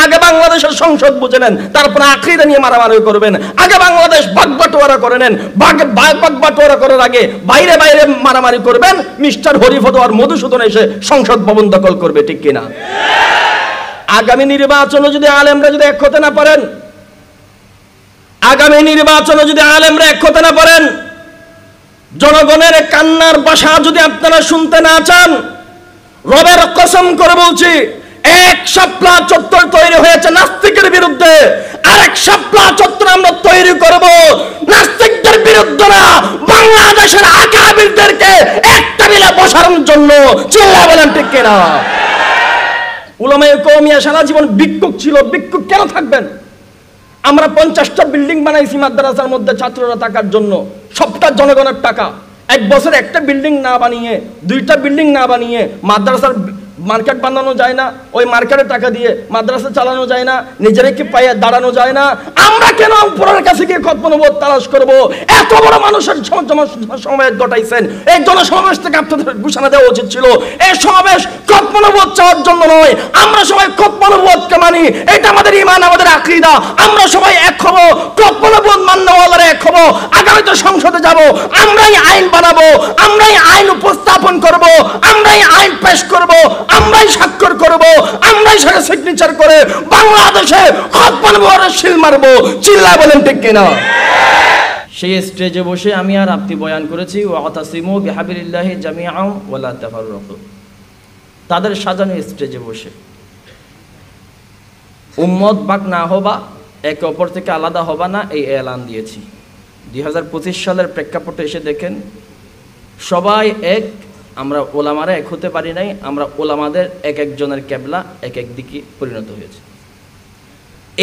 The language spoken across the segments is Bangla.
আগে বাংলাদেশের সংসদ বুঝে নেন, তারপরে আকীদা নিয়ে মারামারি করবেন। আগে বাংলাদেশ ভাগ-বাটোয়ারা করে নেন, ভাগ-বাটোয়ারা করার আগে বাইরে বাইরে মারামারি করবেন। মিস্টার হরিফদ আর মধুসূদন এসে সংসদ ভবন দখল করবে, ঠিক কিনা? আগামী নির্বাচনে যদি আলেমরা যদি এক হতে না পারেন, আগামী নির্বাচনে যদি আলেমরা এক হতে না পারেন, জনগণের কান্নার ভাষা যদি আপনারা শুনতে না চান, রবের কসম করে বলছি, এক শাপলা চত্বর তৈরি হয়েছে নাস্তিকের বিরুদ্ধে, আরেক শাপলা চত্বর আমরা তৈরি করব নাস্তিকদের বিরুদ্ধে না, বাংলাদেশের আকাবিরদেরকে একটা মিলে বসার জন্য। চিল্লায় বলেন ঠিক কিনা? উলামায়ে কওমিয়া সারা জীবন ভিক্ষুক ছিল, ভিক্ষুক কেন থাকবেন? আমরা 50টা বিল্ডিং বানাইছি মাদ্রাসার মধ্যে ছাত্ররা থাকার জন্য, সবটা জনগণের টাকা। এক বছর একটা বিল্ডিং না বানিয়ে, 2টা বিল্ডিং না বানিয়ে মাদ্রাসার মার্কেট বানানো যায় না, ওই মার্কেটের টাকা দিয়ে মাদ্রাসা চালানো যায় না, নিজেরাকে পায়ে দাঁড়ানো যায় না। আমরা কেন উপরের কাছে গিয়ে খতমনবুয়ত তালাশ করব? এত বড় মানুষের সমাবেশ ঘটাইছেন, এই জনসমাবেশ থেকে আপনাদের ঘোষণা দেওয়া উচিত ছিল এই সমাবেশ খতমনবুয়ত চাওয়ার জন্য নয়। আমরা সবাই খতমনবুয়তকে মানি, এটা আমাদের ঈমান, আমাদের আকীদা। আমরা সবাই এক হব, খতমনবুয়ত মান্যওয়ালারা এক হব। আগামীতে সংসদে যাব, আমরাই আইন বানাবো, আমরাই আইন উপস্থাপন করব, আমরাই আইন পেশ করব, আমরাই স্বাক্ষর করব, আমরাই সেটা সিগনেচার করে বাংলাদেশে খতমনবুয়তের সিল মারবো। চিল্লায় বলেন ঠিক কিনা? সেই স্টেজে বসে আমি আর আপনি বয়ান করেছি, ওয়াতাসিমু বিহাবিলিল্লাহি জামিআন ওয়া লা তাফাররাকু। তাদের সাজানো স্টেজে বসে উম্মত ভাগ না হবা, একে অপর থেকে আলাদা হবা না, এই এলান দিয়েছি। 2025 সালের প্রেক্ষাপটে এসে দেখেন, সবাই এক, আমরা ওলামারা এক হতে পারি নাই, আমরা ওলামাদের এক একজনের কেবলা এক এক দিকে পরিণত হয়েছে।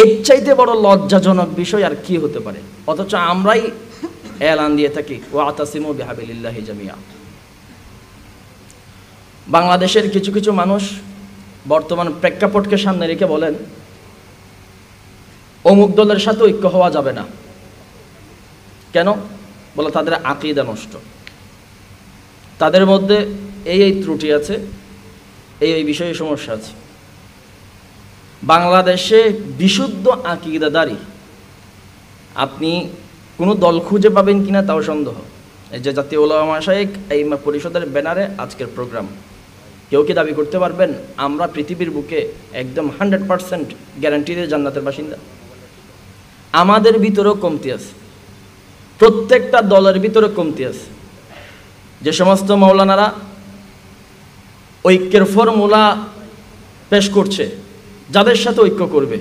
এর চাইতে বড় লজ্জাজনক বিষয় আর কি হতে পারে? অথচ আমরাই এলান দিয়ে থাকি, ওয়াতাসিমু বিহাবিলিল্লাহি জামিআ। বাংলাদেশের কিছু কিছু মানুষ বর্তমান প্রেক্ষাপটকে সামনে রেখে বলেন অমুক দলের সাথে ঐক্য হওয়া যাবে না। কেন? বলে তাদের আকীদা নষ্ট, তাদের মধ্যে এই ত্রুটি আছে, এই বিষয়ে সমস্যা আছে। বাংলাদেশে বিশুদ্ধ আকীদাদারী আপনি কোনো দল খুঁজে পাবেন কিনা তাও সন্দেহ। এই যে জাতীয় উলামা মাশায়েখ এই পরিষদের ব্যানারে আজকের প্রোগ্রাম, কেউ কি দাবি করতে পারবেন আমরা পৃথিবীর বুকে একদম 100% গ্যারান্টি দিয়ে জান্নাতের বাসিন্দা? আমাদের ভিতরেও কমতি আছে, প্রত্যেকটা দলের ভিতরে কমতি আছে। যে সমস্ত মাওলানারা ঐক্যের ফর্মুলা পেশ করছে, যাদের সাথে ঐক্য করবে,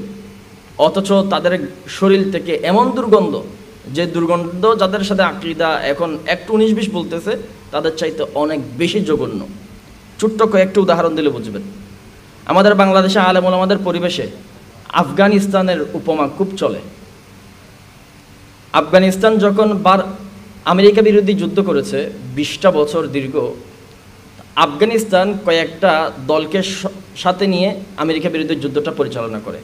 অথচ তাদের শরীর থেকে এমন দুর্গন্ধ, যে দুর্গন্ধ যাদের সাথে আকীদা এখন একটু 19-20 বলতেছে, তাদের চাইতে অনেক বেশি জঘন্য। ছোট্ট কয়েকটা উদাহরণ দিলে বুঝবেন। আমাদের বাংলাদেশে আলেম ওলামাদের পরিবেশে আফগানিস্তানের উপমা খুব চলে। আফগানিস্তান যখন আমেরিকা বিরোধী যুদ্ধ করেছে 20টা বছর দীর্ঘ, আফগানিস্তান কয়েকটা দলকে সাথে নিয়ে আমেরিকা বিরোধী যুদ্ধটা পরিচালনা করে।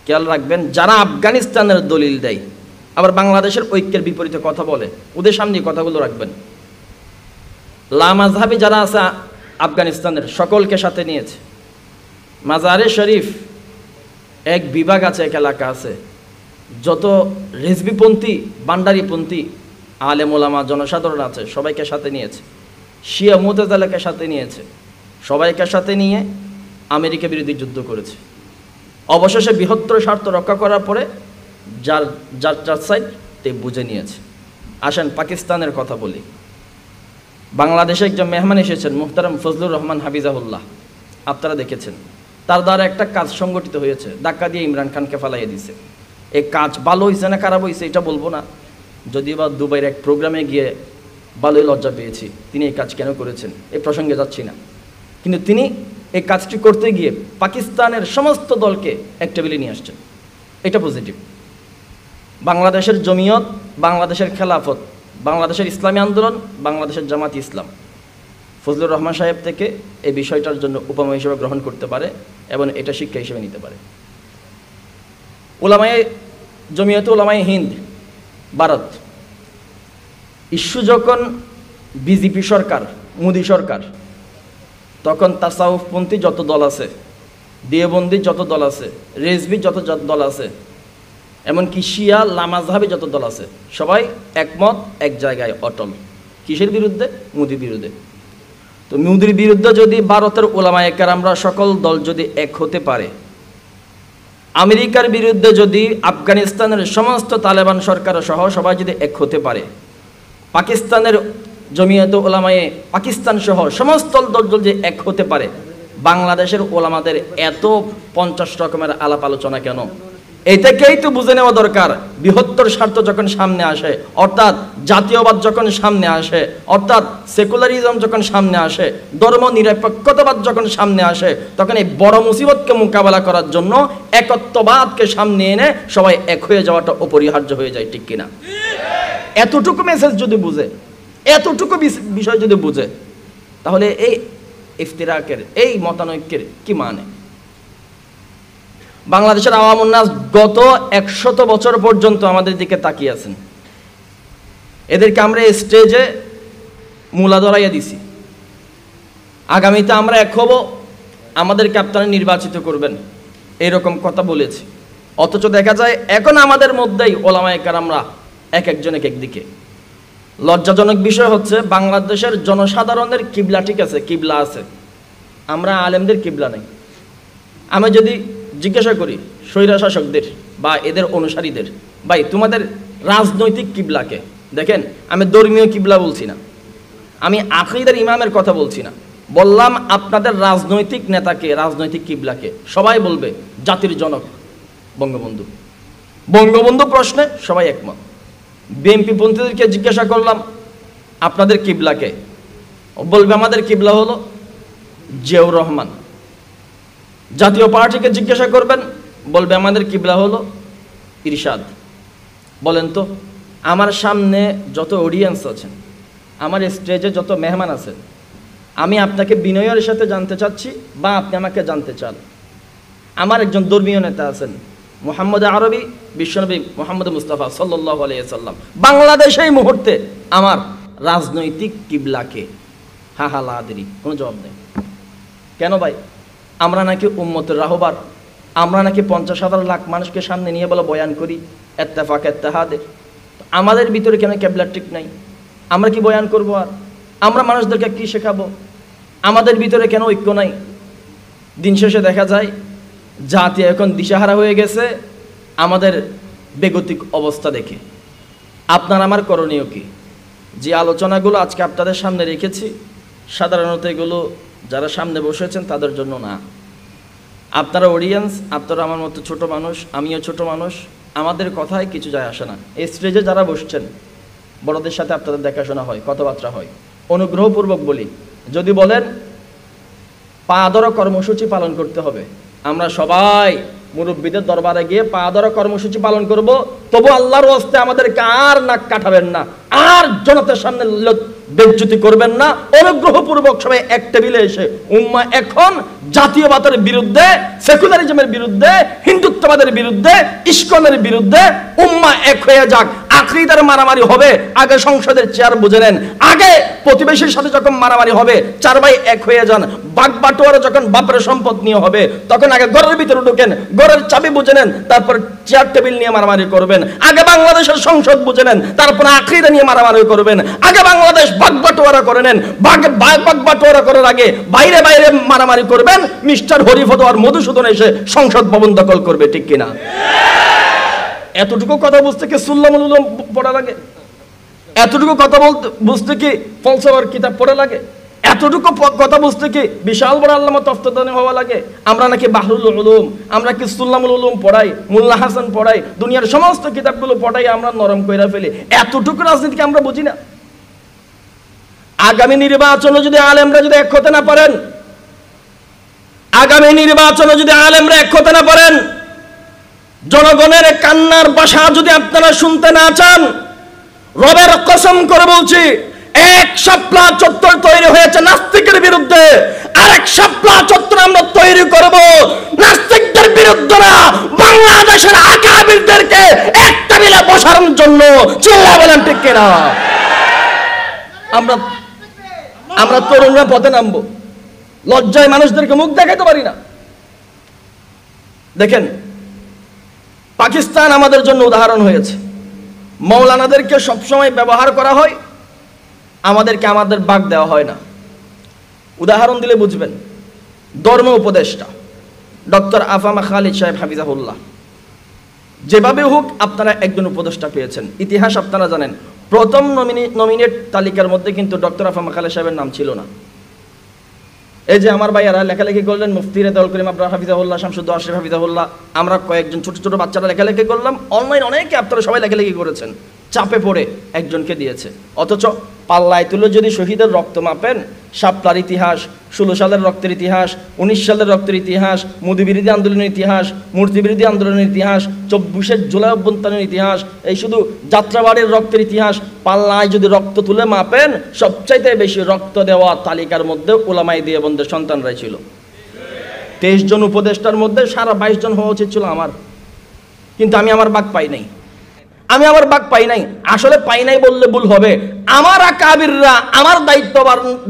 খেয়াল রাখবেন, যারা আফগানিস্তানের দলিল দেয় আবার বাংলাদেশের ঐক্যের বিপরীতে কথা বলে, ওদের সামনে কথাগুলো রাখবেন। লামাযহাবি যারা আছে আফগানিস্তানের, সকলকে সাথে নিয়েছে। মাজারে শরীফ এক বিভাগ আছে, এক এলাকা আছে, যত রিজভিপন্থী বান্ডারিপন্থী আলেম ওলামা জনসাধারণ আছে সবাইকে সাথে নিয়েছে। শিয়া মুতাজিলাকে সাথে নিয়েছে, সবাইকে সাথে নিয়ে আমেরিকা বিরোধী যুদ্ধ করেছে। অবশেষে বৃহত্তর স্বার্থ রক্ষা করার পরে যার সাইড তে বুঝে নিয়েছে। আসেন পাকিস্তানের কথা বলি। বাংলাদেশে একজন মেহমান এসেছেন, মুহতারাম ফজলুর রহমান হাফিজাহুল্লাহ, আপনারা দেখেছেন। তার দ্বারা একটা কাজ সংগঠিত হয়েছে, ধাক্কা দিয়ে ইমরান খানকে ফালাইয়ে দিছে। এই কাজ ভালো হয়েছে না খারাপ হয়েছে এটা বলবো না, যদিও বা দুবাইয়ের এক প্রোগ্রামে গিয়ে ভালোই লজ্জা পেয়েছি। তিনি এই কাজ কেন করেছেন এই প্রসঙ্গে যাচ্ছি না, কিন্তু তিনি এই কাজটি করতে গিয়ে পাকিস্তানের সমস্ত দলকে এক টেবিলে নিয়ে আসছেন, এটা পজিটিভ। বাংলাদেশের জমিয়ত, বাংলাদেশের খেলাফত, বাংলাদেশের ইসলামী আন্দোলন, বাংলাদেশের জামাত ইসলাম ফজলুর রহমান সাহেব থেকে এই বিষয়টার জন্য উপমা হিসেবে গ্রহণ করতে পারে এবং এটা শিক্ষা হিসেবে নিতে পারে। উলামায়ে জমিয়তে উলামায়ে হিন্দ ভারত ইস্যু যখন বিজেপি সরকার, মোদী সরকার, তখন তাসাউফপন্থী যত দল আছে দেওবন্দি যত দল আছে, রেজভি যত দল আছে, এমনকি শিয়া লামাজহাবি যত দল আছে, সবাই একমত, এক জায়গায় অটল। কিসের বিরুদ্ধে? মোদির বিরুদ্ধে। তো মোদির বিরুদ্ধে যদি ভারতের ওলামায়ে কেরামরা সকল দল যদি এক হতে পারে, আমেরিকার বিরুদ্ধে যদি আফগানিস্তানের সমস্ত তালেবান সরকার সহ সবাই যদি এক হতে পারে, পাকিস্তানের জমিয়ত ওলামায়ে পাকিস্তান সহ সমস্ত দল যদি এক হতে পারে, বাংলাদেশের ওলামাদের এত 50 রকমের আলাপ আলোচনা কেন? এই থেকেই তো বুঝে নেওয়া দরকার, বৃহত্তর স্বার্থ যখন সামনে আসে, অর্থাৎ জাতীয়বাদ যখন সামনে আসে, অর্থাৎ সেকুলারিজম যখন সামনে আসে, ধর্ম নিরপেক্ষতাবাদ যখন সামনে আসে, তখন এই বড় মুসিবতকে মোকাবেলা করার জন্য একত্ববাদকে সামনে এনে সবাই এক হয়ে যাওয়াটা অপরিহার্য হয়ে যায়, ঠিক কিনা? এতটুকু মেসেজ যদি বুঝে, এতটুকু বিষয় যদি বুঝে, তাহলে এই ইফতিরাকের, এই মতানৈক্যের কি মানে? বাংলাদেশের আওয়ামুন নাস গত 100 বছর পর্যন্ত আমাদের দিকে তাকিয়ে আছেন। এদেরকে আমরা স্টেজে মূলা ধরাইয়া দিছি, আগামীতে আমরা এক হব, আমাদেরকে আপনারা নির্বাচিত করবেন, এরকম কথা বলেছি। অথচ দেখা যায় এখন আমাদের মধ্যেই ওলামায়ে কেরামরা এক একজন এক একদিকে। লজ্জাজনক বিষয় হচ্ছে, বাংলাদেশের জনসাধারণের কিবলা ঠিক আছে, কিবলা আছে, আমরা আলেমদের কিবলা নেই। আমি যদি জিজ্ঞাসা করি স্বৈরশাসকদের বা এদের অনুসারীদের, ভাই তোমাদের রাজনৈতিক কিবলাকে দেখেন, আমি ধর্মীয় কিবলা বলছি না, আমি আকীদার ইমামের কথা বলছি না, বললাম আপনাদের রাজনৈতিক নেতাকে, রাজনৈতিক কিবলাকে। সবাই বলবে জাতির জনক বঙ্গবন্ধু। বঙ্গবন্ধু প্রশ্নে সবাই একমত। বিএনপি পন্থীদেরকে জিজ্ঞাসা করলাম আপনাদের কিবলাকে, বলবে আমাদের কিবলা হলো জিয়াউর রহমান। জাতীয় পার্টিকে জিজ্ঞাসা করবেন, বলবে আমাদের কিবলা হলো ইরশাদ। বলেন তো, আমার সামনে যত অডিয়েন্স আছেন, আমার স্টেজে যত মেহমান আছেন, আমি আপনাকে বিনয়ের সাথে জানতে চাচ্ছি বা আপনি আমাকে জানতে চান, আমার একজন ধর্মীয় নেতা আছেন মুহাম্মদ আরবি, বিশ্বনবী মুহাম্মদ মুস্তাফা সাল্লাল্লাহু আলাইহি সাল্লাম, বাংলাদেশে এই মুহূর্তে আমার রাজনৈতিক কিবলাকে? হা লা আদরি, কোনো জবাব নেই। কেন ভাই? আমরা নাকি উম্মতের রাহবার, আমরা নাকি 50,000 লাখ মানুষকে সামনে নিয়ে বলে বয়ান করি ইত্তেফাক ইত্তেহাদের। আমাদের ভিতরে কেন কিবলা ঠিক নাই? আমরা কি বয়ান করব? আর আমরা মানুষদেরকে কি শেখাবো? আমাদের ভিতরে কেন ঐক্য নাই? দিন শেষে দেখা যায় জাতি এখন দিশাহারা হয়ে গেছে আমাদের বেগতিক অবস্থা দেখে। আপনার আমার করণীয় কি? যে আলোচনাগুলো আজকে আপনাদের সামনে রেখেছি, সাধারণত এগুলো যারা সামনে বসেছেন তাদের জন্য না। আপনারা অডিয়েন্স, আপনারা আমার মতো ছোট মানুষ, আমিও ছোট মানুষ, আমাদের কথায় কিছু যায় আসে না। এই স্টেজে যারা বসছেন, বড়দের সাথে আপনাদের দেখাশোনা হয়, কথাবার্তা হয়। অনুগ্রহপূর্বক বলি, যদি বলেন পা ধরা কর্মসূচি পালন করতে হবে, আমরা সবাই মুরব্বীদের দরবারে গিয়ে পা ধরা কর্মসূচি পালন করব, তবু আল্লাহর ওয়াস্তে আমাদেরকে আর নাক কাটাবেন না, আর জনতার সামনে বেজ্জতি করবেন না। অনুগ্রহপূর্বক সবাই এক টেবিলে এসে উম্মাহ এখন জাতীয়বাদের বিরুদ্ধে, সেকুলারিজমের বিরুদ্ধে, হিন্দুত্ববাদের বিরুদ্ধে, ইস্কনের বিরুদ্ধে উম্মাহ এক হয়ে যাক। আকীদার মারামারি হবে, আগে সংসদের চেয়ার বুঝে নেন। আগে প্রতিবেশীর সাথে যখন মারামারি হবে, 4 ভাই এক হয়ে যান। বাগ বাটোয়ারা যখন বাপের সম্পদ নিয়ে হবে, তখন আগে ঘরের ভিতরে ঢুকেন, ঘরের চাবি বুঝে নেন, তারপর চেয়ার টেবিল নিয়ে মারামারি করবেন। আগে বাংলাদেশের সংসদ বুঝে নেন, তারপর আকীদা নিয়ে মারামারি করবেন। আগে বাংলাদেশ বাগ বাটোয়ারা করে নেন, বাগ বাটোয়ারা করার আগে বাইরে বাইরে মারামারি করবেন। মিস্টার হরিফদ আর মধুসূদন এসে সংসদ ভবন দখল করবে, ঠিক কিনা? এতটুকু কথা বুঝতে কি সুল্লামুল উলুম পড়া লাগে? এতটুকু কথা বুঝতে কি ফলসফার কিতাব পড়া লাগে? এতটুকু কথা বুঝতে কি বিশাল বড় আল্লামা তফতানি হওয়া লাগে? আমরা নাকি বাহরুল উলুম, আমরা কি সুল্লামুল উলুম পড়াই, মোল্লা হাসান পড়াই, দুনিয়ার সমস্ত কিতাবগুলো পড়াই, আমরা নরম কইরা ফেলি। এতটুকু রাজনীতিকে আমরা বুঝি না? আগামী নির্বাচনে যদি আলেমরা যদি এক হতে না পারেন, আগামী নির্বাচনে যদি আলেমরা এক হতে না পারেন, জনগণের কান্নার ভাষা যদি আপনারা শুনতে না চান, রবের কসম করে বলছি, এক শাপলা চত্বর তৈরি হয়েছে নাস্তিকের বিরুদ্ধে, আরেক শাপলা চত্বর আমরা তৈরি করব নাস্তিকদের বিরুদ্ধে না, বাংলাদেশের আকাবিরদেরকে এক টেবিলে বসার জন্য। চিল্লায় বলেন ঠিক কিনা? আমরা তরুণরা পথে নামবো, লজ্জায় মানুষদেরকে মুখ দেখাতে পারি না। দেখেন, পাকিস্তান আমাদের জন্য উদাহরণ হয়েছে। মৌলানাদেরকে সবসময় ব্যবহার করা হয়, আমাদেরকে আমাদের ভাগ দেওয়া হয় না। উদাহরণ দিলে বুঝবেন। ধর্ম উপদেষ্টা ডক্টর আফামা খালিদ সাহেব হাফিজাহুল্লাহ, যেভাবে হোক আপনারা একজন উপদেষ্টা পেয়েছেন। ইতিহাস আপনারা জানেন, প্রথম নমিনেট তালিকার মধ্যে কিন্তু ডক্টর আফামা খালিদ সাহেবের নাম ছিল না। এই যে আমার ভাইয়ারা লেখালেখি করলেন, মুফতি রেজাউল করিম আবরার হাফিজাহুল্লাহ, শামসুদ্দৌলা আশরাফ হাফিজাহুল্লাহ, আমরা কয়েকজন ছোট ছোট বাচ্চারা লেখালেখি করলাম, অনলাইন অনেকে আপনারা সবাই লেখালেখি করেছেন, চাপে পড়ে একজনকে দিয়েছে। অথচ পাল্লায় তুলে যদি শহীদের রক্ত মাপেন, শাপলার ইতিহাস, 16 সালের রক্তের ইতিহাস, 19 সালের রক্তের ইতিহাস, মোদি বিরোধী আন্দোলনের ইতিহাস, মূর্তি বিরোধী আন্দোলনের ইতিহাস, 24 জুলাই অভ্যুত্থানের ইতিহাস, এই শুধু যাত্রাবাড়ির রক্তের ইতিহাস, পাল্লায় যদি রক্ত তুলে মাপেন, সবচাইতে বেশি রক্ত দেওয়া তালিকার মধ্যে ওলামায়ে দেওবন্দের সন্তানরাই ছিল। 23 জন উপদেষ্টার মধ্যে সারা 22 জন হওয়া উচিত ছিল আমার, কিন্তু আমি আমার ভাগ পাই নাই। আমি আমার ভাগ পাই নাই। আসলে পাই নাই বললে ভুল হবে। আমার আকাবিররা, আমার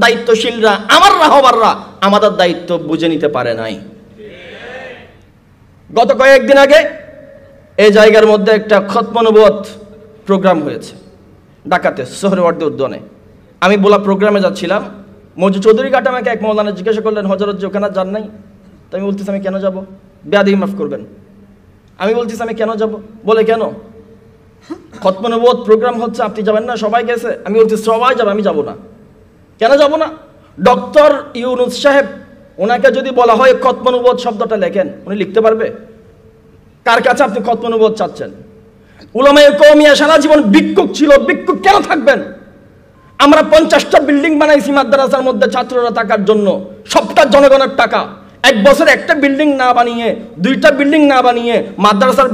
দায়িত্বশীলরা, আমার রাহবাররা আমাদের দায়িত্ব বুঝে নিতে পারে নাই। গত কয়েকদিন আগে এই জায়গার মধ্যে একটা খতম নবুয়ত প্রোগ্রাম হয়েছে ঢাকাতে, সোহরাওয়ার্দী উদ্যানে। আমি বলা প্রোগ্রামে যাচ্ছিলাম, মজু চৌধুরী ঘাট আমাকে এক মৌলানা জিজ্ঞাসা করলেন, হযরত যে ওখানে যান নাই? তো আমি বলতেছি আমি কেন যাব? বেয়াদবি মাফ করবেন, আমি বলতেছি আমি কেন যাব? বলে কেন? খতম নবুয়ত প্রোগ্রাম হচ্ছে, আপনি যাবেন না? সবাই গেছে। আমি বলছি সবাই যাবে, আমি যাব না। কেন যাব না? ডক্টর ইউনুস সাহেব, ওনাকে যদি বলা হয় খতম নবুয়ত শব্দটা লেখেন, উনি লিখতে পারবে? কার কাছে আপনি খতম নবুয়ত চাচ্ছেন? উলামায়ে কওমিয়া সারা জীবন ভিক্ষুক ছিল, ভিক্ষুক কেন থাকবেন? আমরা 50টা বিল্ডিং বানাইছি মাদ্রাসার মধ্যে ছাত্ররা থাকার জন্য, সবটা জনগণের টাকা। এক বছর একটা বিল্ডিং না বানিয়ে, 2টা বিল্ডিং না বানিয়ে মাদ্রাসার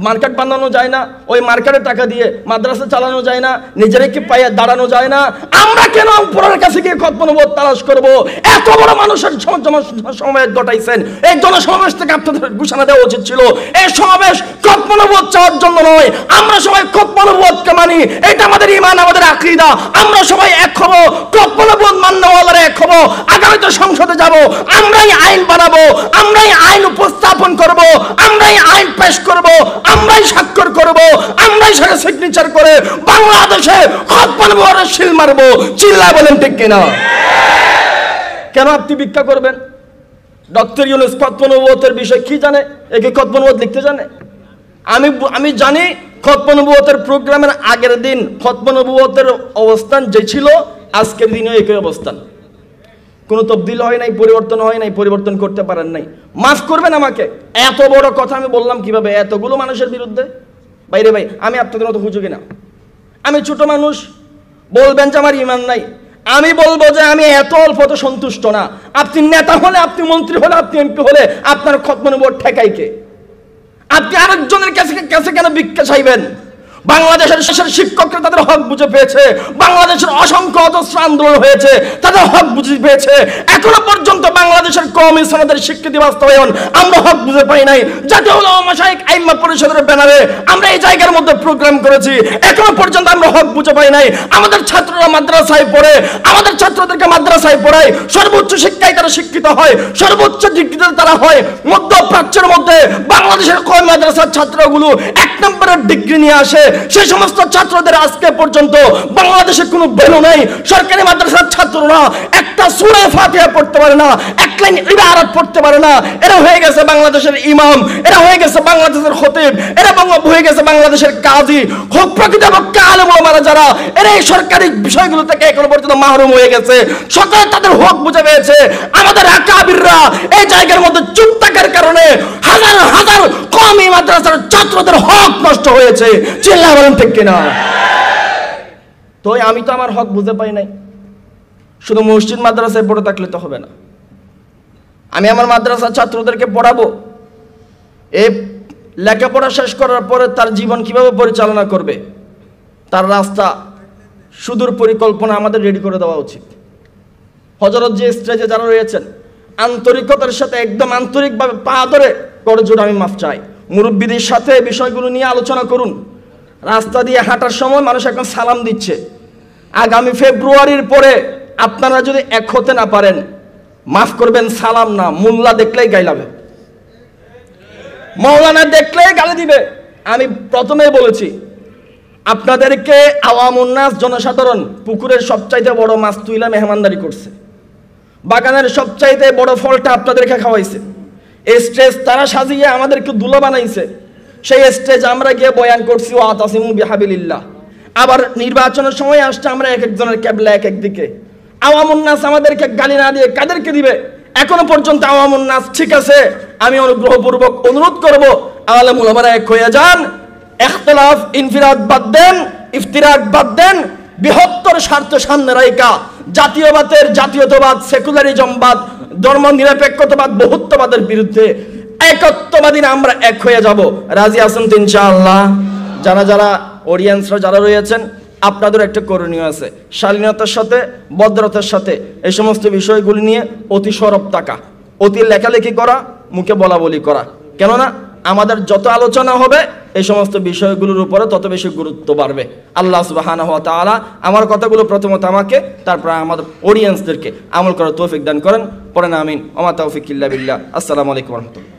মার্কেট বানানো যায় না? ওই মার্কেটের টাকা দিয়ে মাদ্রাসা চালানো যায় না? নিজেরাই কি পায়ে দাঁড়ানো যায় না? আমরা কেন উপরের কাছে গিয়ে খতম নবুয়ত তালাশ করব? এত বড় মানুষের সমাবেশ ঘটাইছেন, এই জনসমাবেশ থেকে আপনাদের ঘোষণা দেওয়া উচিত ছিল এই সমাবেশ খতম নবুয়ত চাওয়ার জন্য নয়। আমরা সবাই খতম নবুয়তকে মানি, এটা আমাদের ঈমান, আমাদের আকীদা। আমরা সবাই এক হব, খতম নবুয়ত মান্যওয়ালারা এক হব। আগামীতে সংসদে যাব, আমরাই আইন বানাবো, আমরাই আইন উপস্থাপন করব, আমরাই আইন পেশ করব, আমরাই স্বাক্ষর করব, আমরাই সেটা সিগনেচার করে বাংলাদেশে খতম নবুয়তের শিল মারবো। চিল্লায় বলেন ঠিক কিনা? কেন আপনি ভিক্ষা করবেন? ডক্টর ইউনুস খতম নবুয়তের বিষয় কি জানে? একে খতম নবুয়ত লিখতে জানে? আমি জানি খতম নবুয়তের প্রোগ্রামের আগের দিন খতম নবুয়তের অবস্থান যে ছিল, আজকের দিনেও একই অবস্থান। কোনো তবদিল হয় নাই, পরিবর্তন হয় নাই, পরিবর্তন করতে পারেন নাই। মাফ করবেন আমাকে, এত বড় কথা আমি বললাম কিভাবে এতগুলো মানুষের বিরুদ্ধে? বাইরে ভাই, আমি আপনাদের মতো হুজুকি না, আমি ছোট মানুষ। বলবেন যে আমার ঈমান নাই, আমি বলবো যে আমি এত অল্পতে সন্তুষ্ট না। আপনি নেতা হলে, আপনি মন্ত্রী হলে, আপনি এমপি হলে আপনার খতম নবুয়ত ঠেকাই কে? আপনি আরেকজনের কাছে কেন ভিক্ষা চাইবেন? বাংলাদেশের শিক্ষকরা তাদের হক বুঝে পেয়েছে, বাংলাদেশের অসংখ্য অজস্র আন্দোলন হয়েছে, তাদের হক বুঝে পেয়েছে। এখনো পর্যন্ত বাংলাদেশের কওমি সনদের স্বীকৃতি বাস্তবায়ন আমরা হক বুঝে পাই নাই। জাতীয় উলামা মাশায়েখ আইম্মা পরিষদের ব্যানারে আমরা এই জায়গার মধ্যে প্রোগ্রাম করেছি, এখনো পর্যন্ত আমরা হক বুঝে পাই নাই। আমাদের ছাত্ররা মাদ্রাসায় পড়ে, আমাদের ছাত্রদেরকে মাদ্রাসায় পড়ায়, সর্বোচ্চ শিক্ষায় তারা শিক্ষিত হয়, সর্বোচ্চ ডিগ্রিতে তারা হয়। মধ্যপ্রাচ্যের মধ্যে বাংলাদেশের কওমি মাদ্রাসার ছাত্রগুলো 1 নম্বরের ডিগ্রি নিয়ে আসে। সেই সমস্ত ছাত্রদের আজকে পর্যন্ত বাংলাদেশে কোনো ভ্যালু নাই। সরকারি মাদ্রাসার ছাত্ররা একটা সূরা ফাতিহা পড়তে পারে না, এক লাইন ইবারত পড়তে পারে না। এরা হয়ে গেছে বাংলাদেশের ইমাম, এরা হয়ে গেছে বাংলাদেশের খতিব, এরা হয়ে গেছে বাংলাদেশের কাজী। প্রকৃত আলেম ওলামারা যারা, এরা এই সরকারি বিষয়গুলো থেকে এখনো পর্যন্ত মাহরুম হয়ে গেছে। সকলে তাদের হক বুঝে পেয়েছে। আমাদের আকাবিররা এই জায়গার মধ্যে চুপ থাকার কারণে হাজার হাজার কওমি মাদ্রাসার ছাত্রদের হক নষ্ট হয়েছে। চিল্লায় বলেন ঠিক কিনা? তো আমি তো আমার হক বুঝে পাই নাই। শুধু মসজিদ মাদ্রাসায় পড়ে থাকলে তো হবে না, আমি আমার মাদ্রাসার ছাত্রদেরকে পড়াবো। এই লেখাপড়া শেষ করার পরে তার জীবন কিভাবে পরিচালনা করবে, তার রাস্তা, সুদূর পরিকল্পনা আমাদের রেডি করে দেওয়া উচিত। হযরত যে স্টেজে যারা রয়েছেন, আন্তরিকতার সাথে একদম আন্তরিকভাবে পা ধরে করজোড়ে আমি মাফ চাই। মুরব্বীদের সাথে বিষয়গুলো নিয়ে আলোচনা করুন। রাস্তা দিয়ে হাঁটার সময় মানুষ এখন সালাম দিচ্ছে। আগামী ফেব্রুয়ারির পরে আপনারা যদি এক হতে না পারেন, মাফ করবেন, সালাম না, মোল্লা দেখলেই গাইলাবে। মৌলানা দেখলেই গালি দিবে। আমি প্রথমেই বলেছি আপনাদেরকে আওয়ামুন নাস জনসাধারণ পুকুরের সবচাইতে বড় মাছ তুইলা মেহমানদারি করছে, বাগানের সবচাইতে বড় ফলটা আপনাদেরকে খাওয়াইছে, এই স্টেজ তারা সাজিয়ে আমাদেরকে দুলা বানাইছে, সেই স্টেজ আমরা গিয়ে বয়ান করছি ওয়াতাসিমু বিহাবিলিল্লাহ। আবার নির্বাচনের সময় আসছে আমরা এক একজনের ক্যাবলা এক একদিকে। আওয়ামুন নাস আমাদেরকে গালি না দিয়ে কাদেরকে দিবে? এখনো পর্যন্ত আওয়ামুন নাস ঠিক আছে। আমি অনুগ্রহপূর্বক অনুরোধ করব আলেম উলামারা এক হয়ে যান, ইখতিলাফ ইনফিরাদ বাদ দেন, ইফতিরাক বাদ দেন, বৃহত্তর স্বার্থ সামনে রাইকা জাতীয়বাদের জাতীয়তাবাদ সেকুলারিজমবাদ ধর্ম নিরপেক্ষতাবাদ বহুত্ববাদের বিরুদ্ধে একত্ববাদী আমরা এক হয়ে যাব। রাজি আছেন তো ইনশাআল্লাহ? যারা যারা অডিয়েন্সরা যারা রয়েছেন আপনাদের একটা করণীয় আছে, শালীনতার সাথে ভদ্রতার সাথে এই সমস্ত বিষয়গুলি নিয়ে অতি সরব থাকা, অতি লেখালেখি করা, মুখে বলা বলি করা। কেননা আমাদের যত আলোচনা হবে এই সমস্ত বিষয়গুলোর উপরে তত বেশি গুরুত্ব বাড়বে। আল্লাহ সুবহানাহু ওয়া তাআলা আমার কথাগুলো প্রথমত আমাকে তারপর আমাদের অডিয়েন্সদেরকে আমল করার তৌফিক দান করেন। পড়েন আমিন। ওয়া মা তাওফিক ইল্লা বিল্লাহ। আসসালামু আলাইকুম ওয়া রাহমাতুল্লাহ।